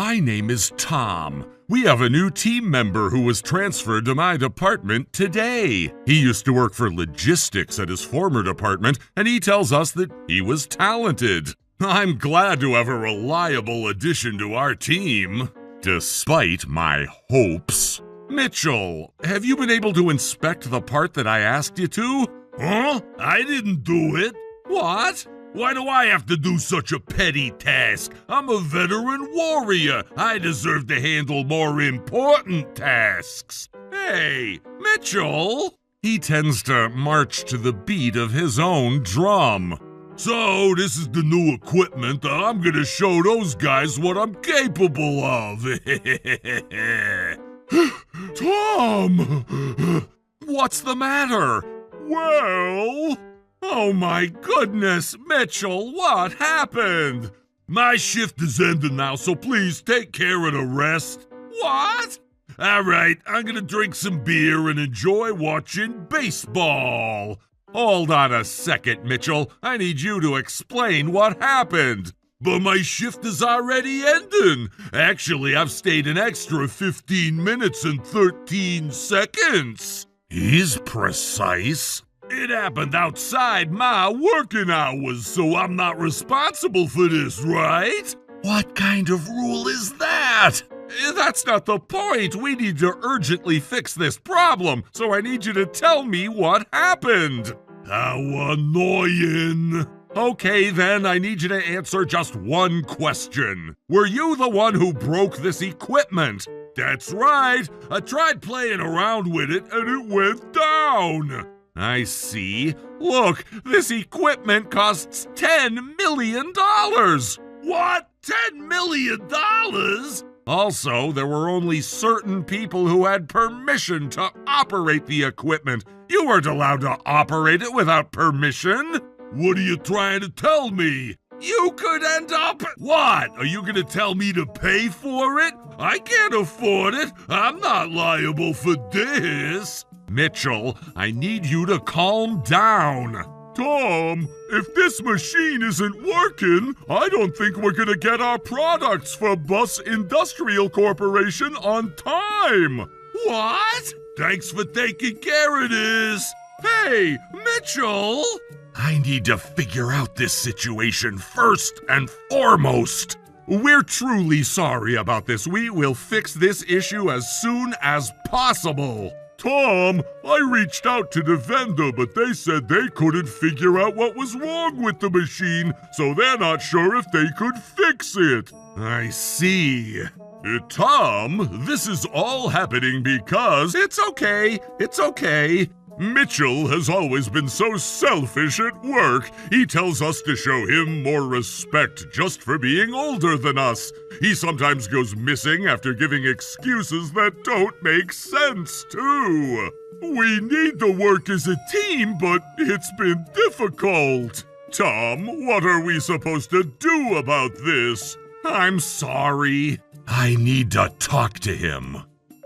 My name is Tom. We have a new team member who was transferred to my department today. He used to work for logistics at his former department, and he tells us that he was talented. I'm glad to have a reliable addition to our team, despite my hopes. Mitchell, have you been able to inspect the part that I asked you to? Huh? I didn't do it. What? Why do I have to do such a petty task? I'm a veteran warrior. I deserve to handle more important tasks. Hey, Mitchell! He tends to march to the beat of his own drum. So, this is the new equipment. I'm gonna show those guys what I'm capable of. Tom! What's the matter? Well... Oh my goodness, Mitchell, what happened? My shift is ending now, so please take care of the rest. What? All right, I'm gonna drink some beer and enjoy watching baseball. Hold on a second, Mitchell. I need you to explain what happened. But my shift is already ending. Actually, I've stayed an extra 15 minutes and 13 seconds. He's precise. It happened outside my working hours, so I'm not responsible for this, right? What kind of rule is that? That's not the point. We need to urgently fix this problem, so I need you to tell me what happened. How annoying. Okay, then, I need you to answer just one question. Were you the one who broke this equipment? That's right. I tried playing around with it, and it went down. I see. Look, this equipment costs $10 million. What? $10 million? Also, there were only certain people who had permission to operate the equipment. You weren't allowed to operate it without permission. What are you trying to tell me? You could end up... What? Are you gonna tell me to pay for it? I can't afford it. I'm not liable for this. Mitchell, I need you to calm down. Tom, if this machine isn't working, I don't think we're gonna get our products for Bus Industrial Corporation on time. What? Thanks for taking care of this. Hey, Mitchell! I need to figure out this situation first and foremost. We're truly sorry about this. We will fix this issue as soon as possible. Tom, I reached out to the vendor, but they said they couldn't figure out what was wrong with the machine, so they're not sure if they could fix it. I see. Tom, this is all happening because... It's okay. Mitchell has always been so selfish at work. He tells us to show him more respect just for being older than us. He sometimes goes missing after giving excuses that don't make sense, too. We need to work as a team, but it's been difficult. Tom, what are we supposed to do about this? I'm sorry. I need to talk to him.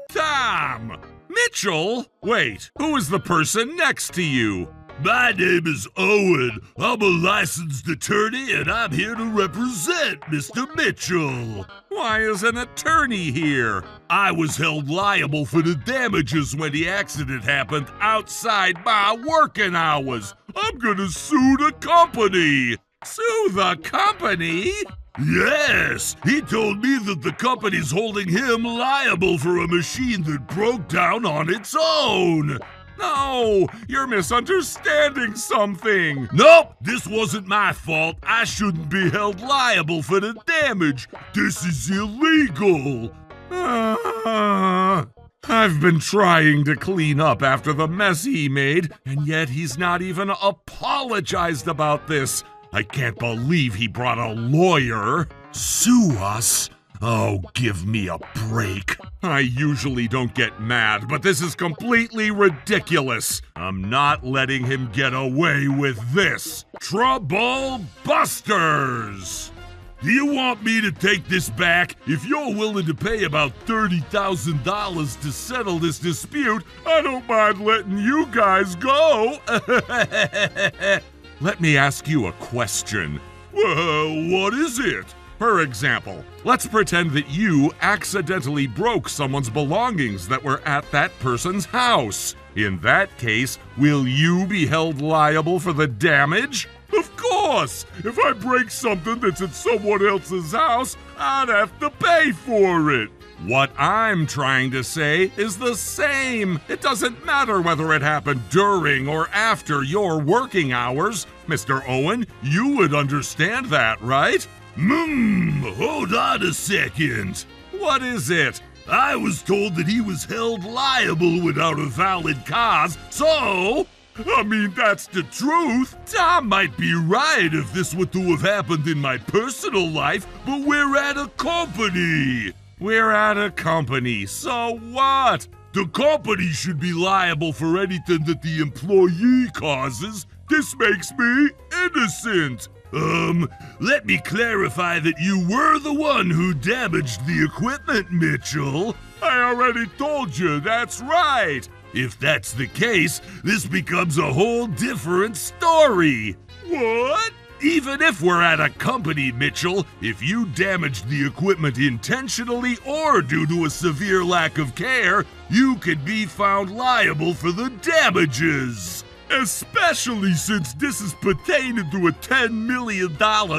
Tom! Mitchell? Wait, who is the person next to you? My name is Owen. I'm a licensed attorney, and I'm here to represent Mr. Mitchell. Why is an attorney here? I was held liable for the damages when the accident happened outside my working hours. I'm gonna sue the company. Sue the company? Yes, he told me that the company's holding him liable for a machine that broke down on its own. No, you're misunderstanding something. Nope, this wasn't my fault. I shouldn't be held liable for the damage. This is illegal. I've been trying to clean up after the mess he made, and yet he's not even apologized about this. I can't believe he brought a lawyer. Sue us? Oh, give me a break. I usually don't get mad, but this is completely ridiculous. I'm not letting him get away with this. Trouble Busters! Do you want me to take this back? If you're willing to pay about $30,000 to settle this dispute, I don't mind letting you guys go. Let me ask you a question. Well, what is it? For example, let's pretend that you accidentally broke someone's belongings that were at that person's house. In that case, will you be held liable for the damage? Of course! If I break something that's at someone else's house, I'd have to pay for it. What I'm trying to say is the same. It doesn't matter whether it happened during or after your working hours. Mr. Owen, you would understand that, right? Hold on a second. What is it? I was told that he was held liable without a valid cause, so... I mean, that's the truth. Tom might be right if this were to have happened in my personal life, but we're at a company. We're at a company, so what? The company should be liable for anything that the employee causes. This makes me innocent. Let me clarify that you were the one who damaged the equipment, Mitchell. I already told you, that's right. If that's the case, this becomes a whole different story. What? Even if we're at a company, Mitchell, if you damaged the equipment intentionally or due to a severe lack of care, you could be found liable for the damages. Especially since this is pertaining to a $10 million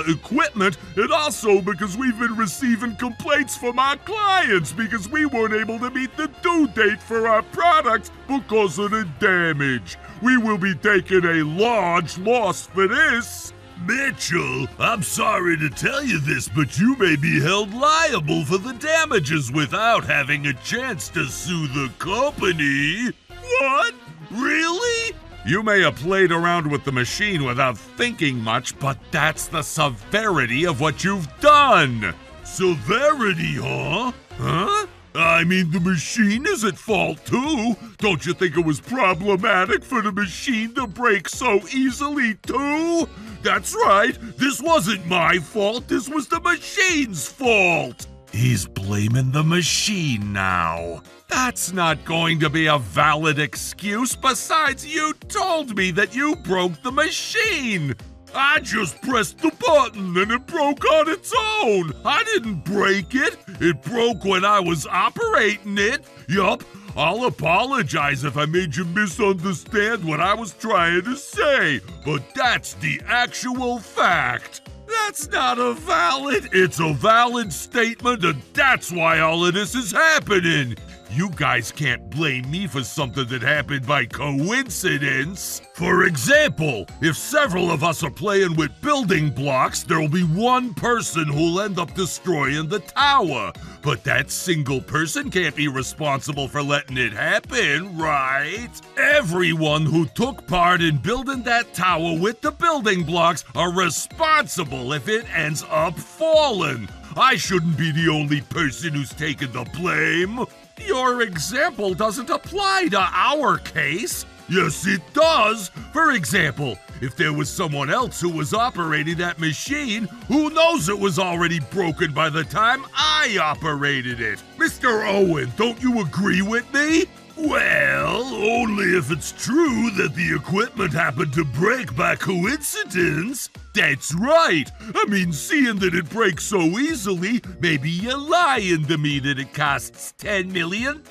equipment, and also because we've been receiving complaints from our clients because we weren't able to meet the due date for our products because of the damage. We will be taking a large loss for this. Mitchell, I'm sorry to tell you this, but you may be held liable for the damages without having a chance to sue the company. What? Really? You may have played around with the machine without thinking much, but that's the severity of what you've done. Severity, huh? Huh? I mean, the machine is at fault too. Don't you think it was problematic for the machine to break so easily too? That's right, this wasn't my fault, this was the machine's fault. He's blaming the machine now. That's not going to be a valid excuse. Besides, you told me that you broke the machine. I just pressed the button and it broke on its own. I didn't break it. It broke when I was operating it. Yup, I'll apologize if I made you misunderstand what I was trying to say, but that's the actual fact. That's not a valid... It's a valid statement, and that's why all of this is happening. You guys can't blame me for something that happened by coincidence. For example, if several of us are playing with building blocks, there'll be one person who'll end up destroying the tower. But that single person can't be responsible for letting it happen, right? Everyone who took part in building that tower with the building blocks are responsible if it ends up falling. I shouldn't be the only person who's taking the blame. Your example doesn't apply to our case. Yes, it does. For example, if there was someone else who was operating that machine, who knows it was already broken by the time I operated it? Mr. Owen, don't you agree with me? Well, only if it's true that the equipment happened to break by coincidence. That's right. I mean, seeing that it breaks so easily, maybe you're lying to me that it costs $10 million.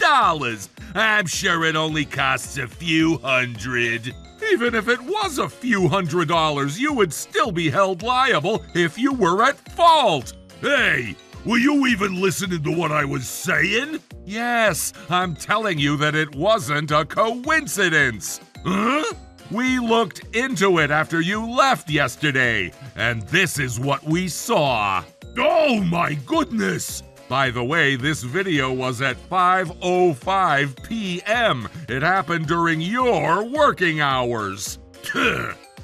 I'm sure it only costs a few hundred. Even if it was a few $100s, you would still be held liable if you were at fault. Hey, were you even listening to what I was saying? Yes, I'm telling you that it wasn't a coincidence. Huh? We looked into it after you left yesterday, and this is what we saw. Oh my goodness! By the way, this video was at 5:05 p.m. It happened during your working hours.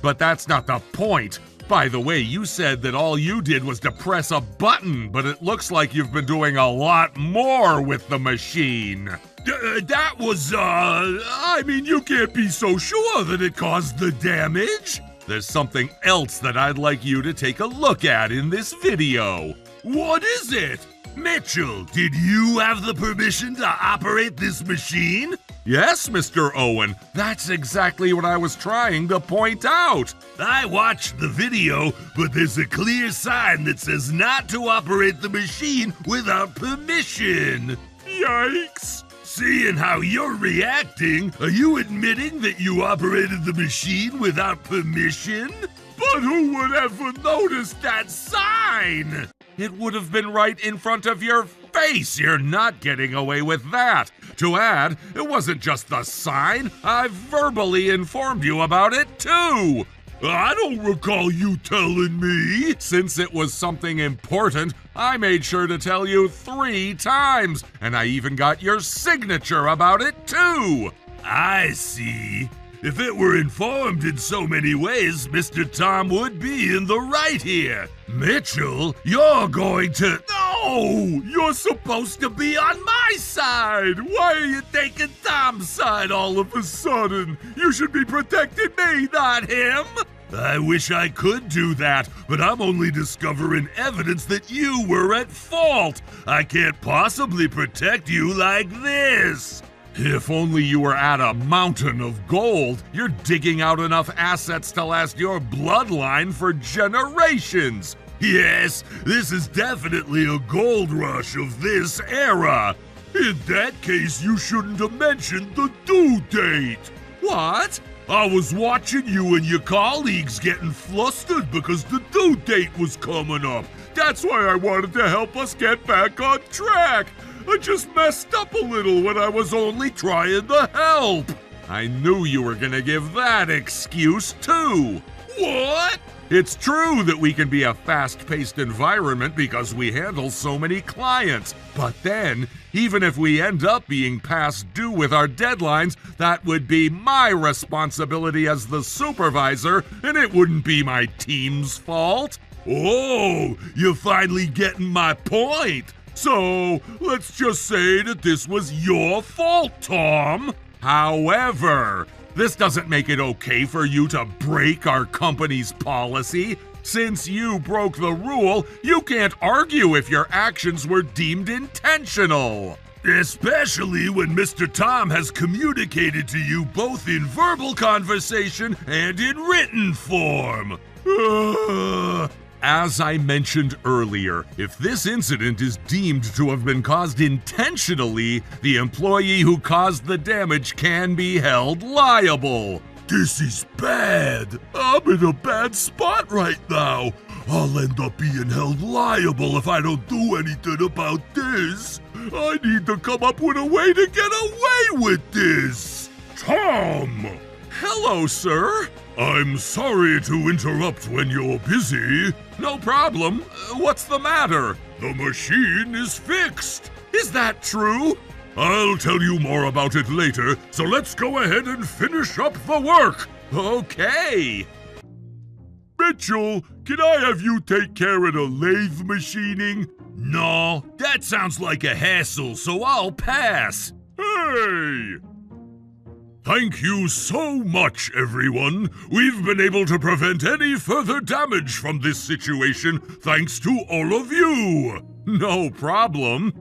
But that's not the point. By the way, you said that all you did was to press a button, but it looks like you've been doing a lot more with the machine. That was, I mean, you can't be so sure that it caused the damage. There's something else that I'd like you to take a look at in this video. What is it? Mitchell, did you have the permission to operate this machine? Yes, Mr. Owen, that's exactly what I was trying to point out. I watched the video, but there's a clear sign that says not to operate the machine without permission. Yikes! Seeing how you're reacting, are you admitting that you operated the machine without permission? But who would ever notice that sign? It would have been right in front of your face. You're not getting away with that. To add, it wasn't just the sign. I verbally informed you about it, too. I don't recall you telling me. Since it was something important, I made sure to tell you 3 times, and I even got your signature about it, too. I see. If it were informed in so many ways, Mr. Tom would be in the right here. Mitchell, you're going to... No! You're supposed to be on my side! Why are you taking Tom's side all of a sudden? You should be protecting me, not him! I wish I could do that, but I'm only discovering evidence that you were at fault. I can't possibly protect you like this. If only you were at a mountain of gold. You're digging out enough assets to last your bloodline for generations. Yes, this is definitely a gold rush of this era. In that case, you shouldn't have mentioned the due date. What? I was watching you and your colleagues getting flustered because the due date was coming up. That's why I wanted to help us get back on track. I just messed up a little when I was only trying to help. I knew you were gonna give that excuse too. What? It's true that we can be a fast-paced environment because we handle so many clients. But then, even if we end up being past due with our deadlines, that would be my responsibility as the supervisor, and it wouldn't be my team's fault. Oh, you're finally getting my point. So, let's just say that this was your fault, Tom. However, this doesn't make it okay for you to break our company's policy. Since you broke the rule, you can't argue if your actions were deemed intentional. Especially when Mr. Tom has communicated to you both in verbal conversation and in written form. As I mentioned earlier, if this incident is deemed to have been caused intentionally, the employee who caused the damage can be held liable. This is bad. I'm in a bad spot right now. I'll end up being held liable if I don't do anything about this. I need to come up with a way to get away with this. Tom! Hello, sir. I'm sorry to interrupt when you're busy. No problem. What's the matter? The machine is fixed. Is that true? I'll tell you more about it later, so let's go ahead and finish up the work. Okay. Mitchell, can I have you take care of the lathe machining? No, that sounds like a hassle, so I'll pass. Hey! Thank you so much, everyone. We've been able to prevent any further damage from this situation thanks to all of you. No problem.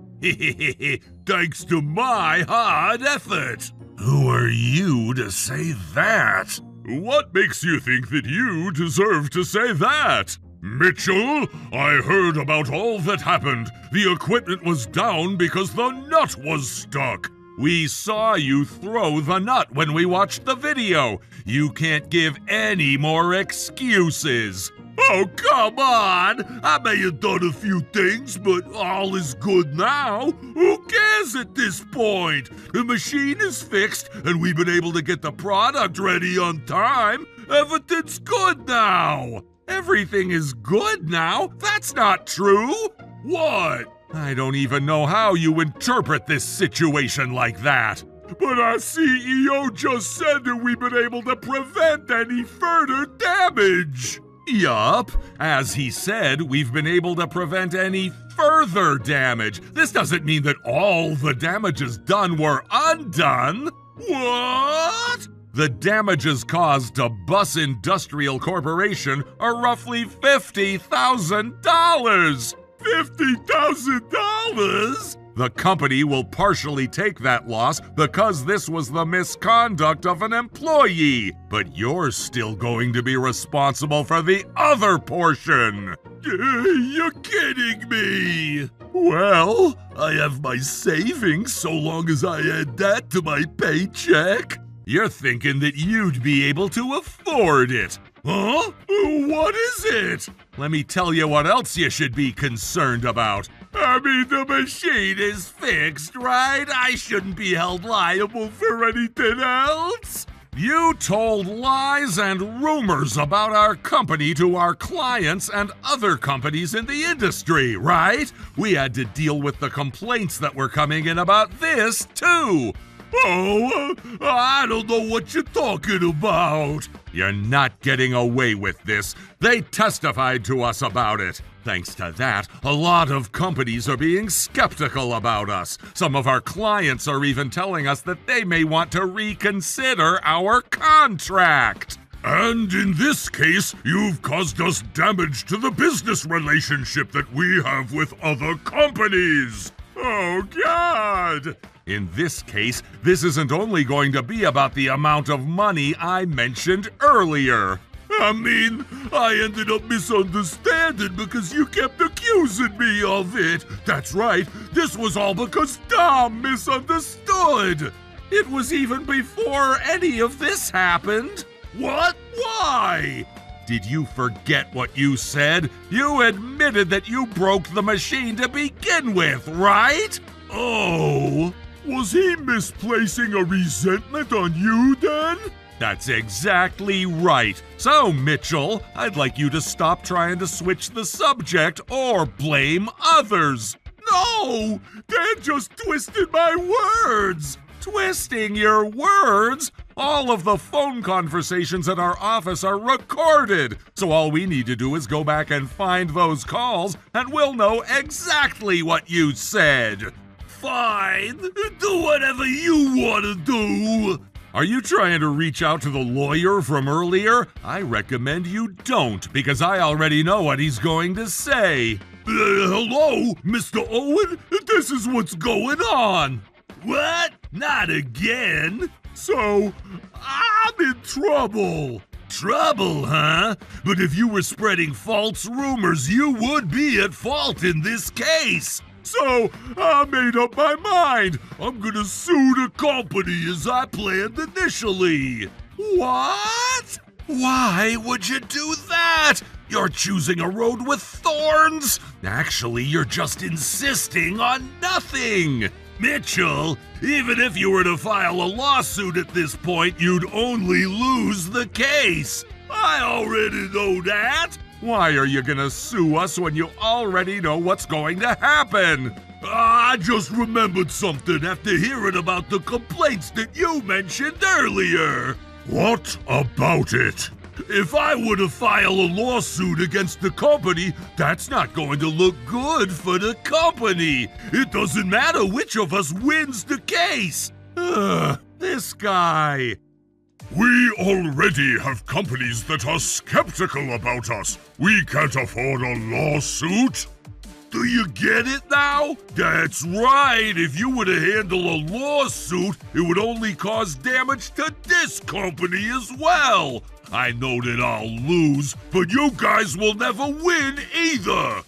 Thanks to my hard effort. Who are you to say that? What makes you think that you deserve to say that? Mitchell, I heard about all that happened. The equipment was down because the nut was stuck. We saw you throw the nut when we watched the video. You can't give any more excuses. Oh, come on! I may have done a few things, but all is good now. Who cares at this point? The machine is fixed, and we've been able to get the product ready on time. Everything's good now. Everything is good now? That's not true. What? I don't even know how you interpret this situation like that. But our CEO just said that we've been able to prevent any further damage. Yup. As he said, we've been able to prevent any further damage. This doesn't mean that all the damages done were undone. What? The damages caused to Bus Industrial Corporation are roughly $50,000. $50,000? The company will partially take that loss because this was the misconduct of an employee, but you're still going to be responsible for the other portion. You're kidding me! Well, I have my savings so long as I add that to my paycheck. You're thinking that you'd be able to afford it. Huh? What is it? Let me tell you what else you should be concerned about. I mean, the machine is fixed, right? I shouldn't be held liable for anything else. You told lies and rumors about our company to our clients and other companies in the industry, right? We had to deal with the complaints that were coming in about this, too. Oh, I don't know what you're talking about. You're not getting away with this. They testified to us about it. Thanks to that, a lot of companies are being skeptical about us. Some of our clients are even telling us that they may want to reconsider our contract. And in this case, you've caused us damage to the business relationship that we have with other companies. Oh, God! In this case, this isn't only going to be about the amount of money I mentioned earlier. I mean, I ended up misunderstanding because you kept accusing me of it. That's right, this was all because Dom misunderstood. It was even before any of this happened. What? Why? Did you forget what you said? You admitted that you broke the machine to begin with, right? Oh, was he misplacing a resentment on you then? That's exactly right. So, Mitchell, I'd like you to stop trying to switch the subject or blame others. No, Dan just twisted my words. Twisting your words? All of the phone conversations at our office are recorded, so all we need to do is go back and find those calls, and we'll know exactly what you said. Fine, do whatever you want to do. Are you trying to reach out to the lawyer from earlier? I recommend you don't, because I already know what he's going to say. Hello, Mr. Owen? This is what's going on. What? Not again? So, I'm in trouble. Trouble, huh? But if you were spreading false rumors, you would be at fault in this case. So, I made up my mind. I'm gonna sue the company as I planned initially. What? Why would you do that? You're choosing a road with thorns. Actually, you're just insisting on nothing. Mitchell, even if you were to file a lawsuit at this point, you'd only lose the case. I already know that. Why are you gonna sue us when you already know what's going to happen? I just remembered something after hearing about the complaints that you mentioned earlier. What about it? If I were to file a lawsuit against the company, that's not going to look good for the company. It doesn't matter which of us wins the case. This guy. We already have companies that are skeptical about us. We can't afford a lawsuit. Do you get it now? That's right. If you were to handle a lawsuit, it would only cause damage to this company as well. I know that I'll lose, but you guys will never win either.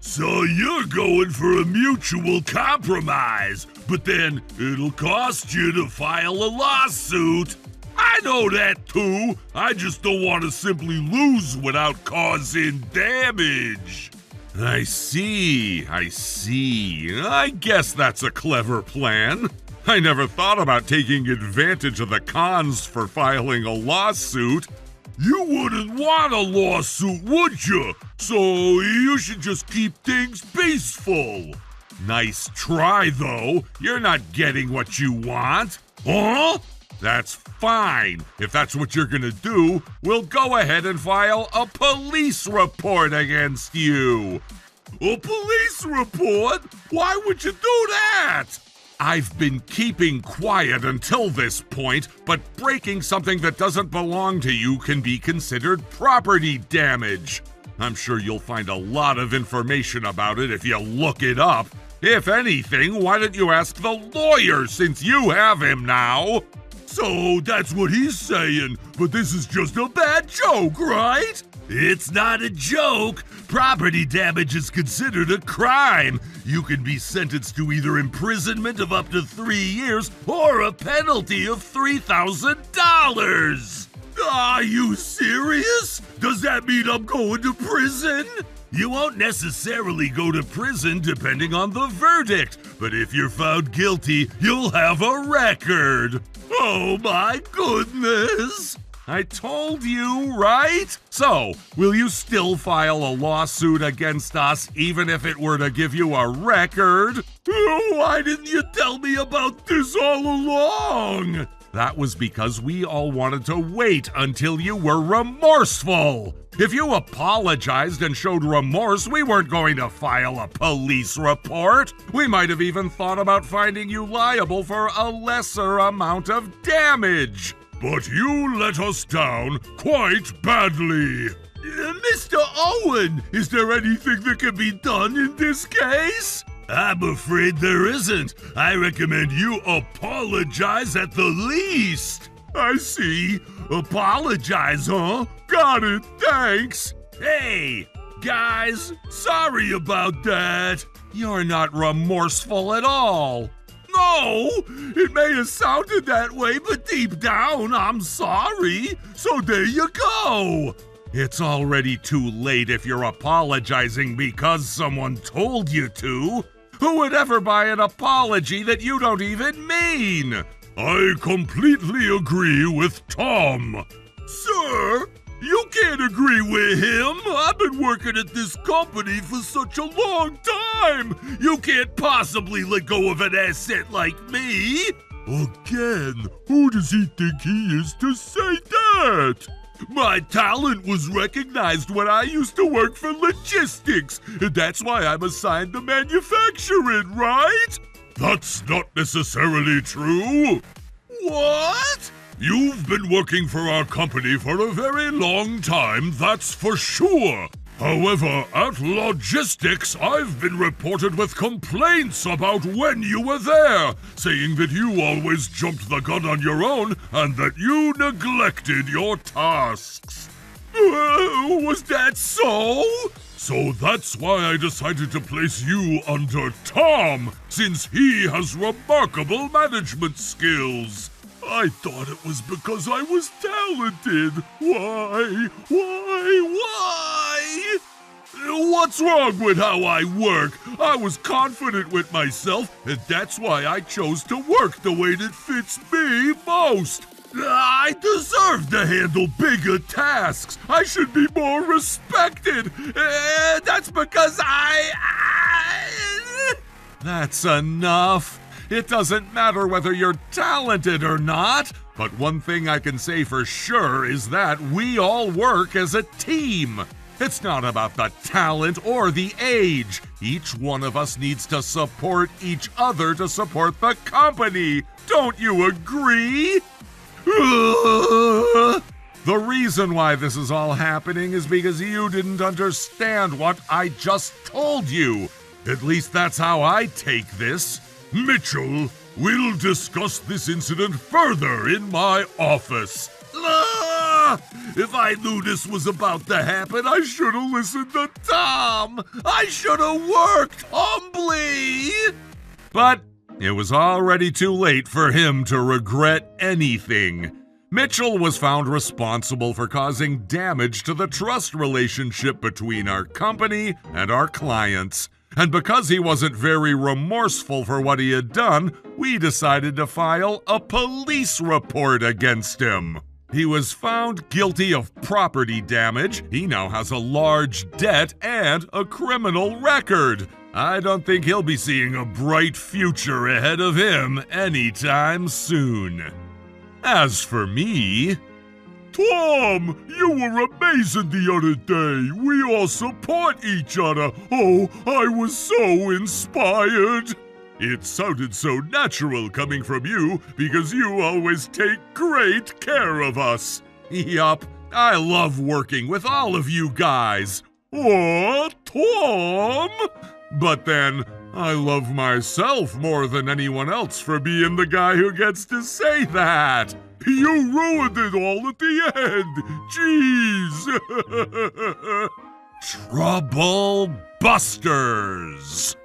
So you're going for a mutual compromise, but then it'll cost you to file a lawsuit. I know that too. I just don't want to simply lose without causing damage. I see. I guess that's a clever plan. I never thought about taking advantage of the cons for filing a lawsuit. You wouldn't want a lawsuit, would you? So you should just keep things peaceful. Nice try, though. You're not getting what you want. Huh? That's fine. If that's what you're gonna do, we'll go ahead and file a police report against you. A police report? Why would you do that? I've been keeping quiet until this point, but breaking something that doesn't belong to you can be considered property damage. I'm sure you'll find a lot of information about it if you look it up. If anything, why don't you ask the lawyer since you have him now? So that's what he's saying, but this is just a bad joke, right? It's not a joke. Property damage is considered a crime. You can be sentenced to either imprisonment of up to 3 years or a penalty of $3,000. Are you serious? Does that mean I'm going to prison? You won't necessarily go to prison depending on the verdict, but if you're found guilty, you'll have a record. Oh my goodness! I told you, right? So, will you still file a lawsuit against us even if it were to give you a record? Why didn't you tell me about this all along? That was because we all wanted to wait until you were remorseful. If you apologized and showed remorse, we weren't going to file a police report. We might have even thought about finding you liable for a lesser amount of damage. But you let us down quite badly. Mr. Owen, is there anything that can be done in this case? I'm afraid there isn't. I recommend you apologize at the least. I see. Apologize, huh? Got it, thanks. Hey, guys, sorry about that. You're not remorseful at all. No, it may have sounded that way, but deep down, I'm sorry. So there you go. It's already too late if you're apologizing because someone told you to. Who would ever buy an apology that you don't even mean? I completely agree with Tom. Sir, you can't agree with him. I've been working at this company for such a long time. You can't possibly let go of an asset like me. Again, who does he think he is to say that? My talent was recognized when I used to work for logistics, and that's why I'm assigned to manufacturing, right? That's not necessarily true. What? You've been working for our company for a very long time, that's for sure. However, at logistics, I've been reported with complaints about when you were there, saying that you always jumped the gun on your own and that you neglected your tasks. Was that so? So that's why I decided to place you under Tom, since he has remarkable management skills. I thought it was because I was talented. Why? What's wrong with how I work? I was confident with myself, and that's why I chose to work the way that fits me most. I deserve to handle bigger tasks. I should be more respected. That's because That's enough. It doesn't matter whether you're talented or not, but one thing I can say for sure is that we all work as a team. It's not about the talent or the age. Each one of us needs to support each other to support the company. Don't you agree? The reason why this is all happening is because you didn't understand what I just told you. At least that's how I take this. Mitchell, we'll discuss this incident further in my office. If I knew this was about to happen, I should have listened to Tom. I should have worked humbly. But it was already too late for him to regret anything. Mitchell was found responsible for causing damage to the trust relationship between our company and our clients. And because he wasn't very remorseful for what he had done, we decided to file a police report against him. He was found guilty of property damage. He now has a large debt and a criminal record. I don't think he'll be seeing a bright future ahead of him anytime soon. As for me... Tom, you were amazing the other day. We all support each other. Oh, I was so inspired. It sounded so natural coming from you because you always take great care of us. Yup, I love working with all of you guys. "Aw, Tom!" But then, I love myself more than anyone else for being the guy who gets to say that. You ruined it all at the end. Jeez. Trouble Busters!